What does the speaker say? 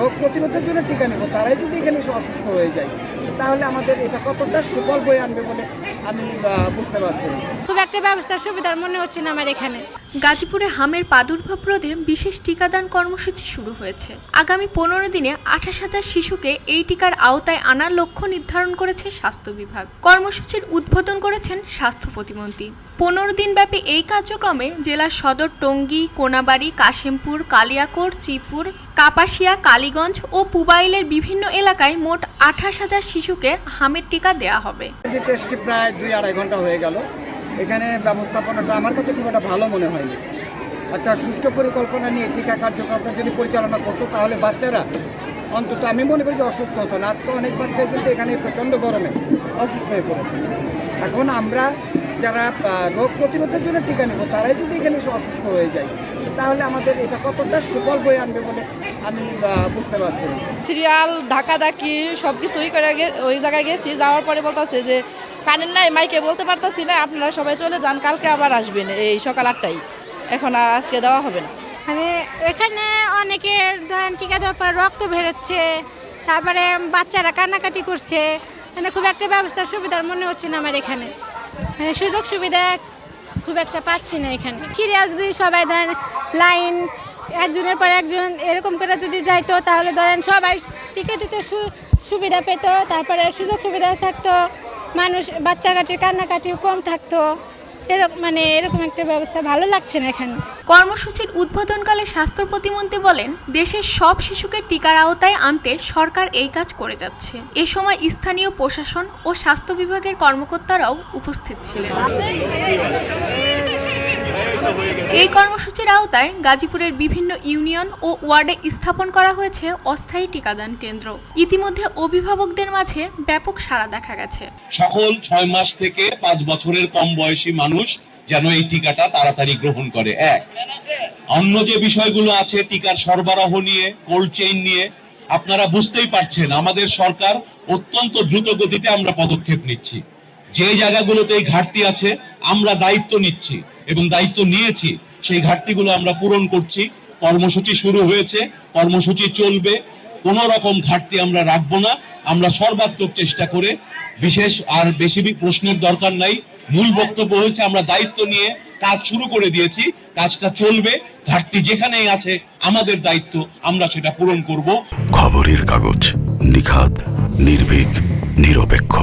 রোগ প্রতিরোধের জন্য টিকা নেব, তারাই যদি এখানে এসে অসুস্থ হয়ে যায়, তাহলে আমাদের এটা কতটা সুফল বয়ে আনবে বলে আমি বুঝতে পারছি না। খুব একটা ব্যবস্থার সুবিধার মনে হচ্ছে না আমার এখানে। গাজীপুরে হামের প্রাদুর্ভাব রোধে বিশেষ টিকাদান কর্মসূচি শুরু হয়েছে। আগামী 15 দিনে 28,000 শিশুকে এই টিকার আওতায় আনার লক্ষ্য নির্ধারণ করেছে স্বাস্থ্য বিভাগ। কর্মসূচির উদ্বোধন করেছেন স্বাস্থ্য প্রতিমন্ত্রী। 15 দিনব্যাপী এই কার্যক্রমে জেলার সদর টঙ্গী, কোনাবাড়ী, কাশিমপুর, কালিয়াকৈর, চিপুর, কাপাসিয়া, কালীগঞ্জ ও পুবাইলের বিভিন্ন এলাকায় মোট 28,000 শিশুকে হামের টিকা দেওয়া হবে। যে টেস্টটি প্রায় 2-2.5 ঘন্টা হয়ে গেল, এখানে ব্যবস্থাপনাটা আমার কাছে খুব একটা ভালো মনে হয়নি। একটা সুষ্ঠু পরিকল্পনা নিয়ে টিকা কার্যক্রমটা যদি পরিচালনা করতো, তাহলে বাচ্চারা অন্তত আমি মনে করি যে অসুস্থ হতো না। আজকে অনেক বাচ্চা কিন্তু এখানে প্রচণ্ড গরমে অসুস্থ হয়ে পড়েছে। এখন আমরা যারা রোগ প্রতিরোধের জন্য টিকা নেব, তারাই যদি এখানে এসে অসুস্থ হয়ে যায়, তাহলে আমাদের এটা কতটা সুফল বয়ে আনবে বলে আমি বুঝতে পারছি না। সিরিয়াল ধাক্কাধাক্কি সব কিছুই করে ওই জায়গায় গেছি, যাওয়ার পরে বলতেছে যে কারেন্ট নাই, মাইকে বলতে পারতাছি না, আপনারা সবাই চলে যান, কালকে আবার আসবেন এই সকাল 8টায়, এখন আর আজকে দেওয়া হবে না। মানে এখানে অনেকের টিকা দেওয়ার পর রক্ত বেরোচ্ছে, তারপরে বাচ্চারা কান্নাকাটি করছে, মানে খুব একটা ব্যবস্থার সুবিধার মনে হচ্ছে না আমার এখানে। মানে সুযোগ সুবিধা খুব একটা পাচ্ছি না এখানে। সিরিয়াল যদি সবাই ধরেন লাইন একজনের পর একজন এরকম করে যদি যাইতো, তাহলে ধরেন সবাই টিকা দিতে সুবিধা পেত, তারপরে সুযোগ সুবিধা থাকতো, মানুষ বাচ্চাকাটির কান্নাকাটি কম থাকতো। এরকম একটা ব্যবস্থা ভালো লাগছে না এখানে। কর্মসূচির উদ্বোধনকালে স্বাস্থ্য প্রতিমন্ত্রী বলেন, দেশের সব শিশুকে টিকার আওতায় আনতে সরকার এই কাজ করে যাচ্ছে। এ সময় স্থানীয় প্রশাসন ও স্বাস্থ্য বিভাগের কর্মকর্তারাও উপস্থিত ছিলেন। এই কর্মসূচির আওতায় গাজীপুরের বিভিন্ন ইউনিয়ন ও ওয়ার্ডে স্থাপন করা হয়েছে অস্থায়ী টিকাদান কেন্দ্র। ইতিমধ্যে অভিভাবকদের মাঝে ব্যাপক সাড়া দেখা গেছে। সকল 6 মাস থেকে 5 বছরের কম বয়সী মানুষ যেন এই টিকাটা তাড়াতাড়ি গ্রহণ করে। অন্য যে বিষয়গুলো আছে টিকার সরবরাহ নিয়ে, কোল্ড চেইন নিয়ে, আপনারা বুঝতেই পারছেন আমাদের সরকার অত্যন্ত দ্রুত গতিতে আমরা পদক্ষেপ নিচ্ছি। যে জায়গাগুলোতে এই ঘাটতি আছে আমরা দায়িত্ব নিচ্ছি এবং দায়িত্ব নিয়েছি, সেই ঘাটতিগুলো আমরা পূরণ করছি। কর্মসূচি শুরু হয়েছে, কর্মসূচি চলবে, কোনো রকম ঘাটতি আমরা রাখবো না। আমরা সর্বাত্মক চেষ্টা করে, বিশেষ আর বেশি প্রশ্নের দরকার নাই, মূল বক্তব্য হয়েছে আমরা দায়িত্ব নিয়ে কাজ শুরু করে দিয়েছি, কাজটা চলবে। ঘাটতি যেখানেই আছে আমাদের দায়িত্ব, আমরা সেটা পূরণ করব। খবরের কাগজ, নিখাত, নির্ভীক, নিরপেক্ষ।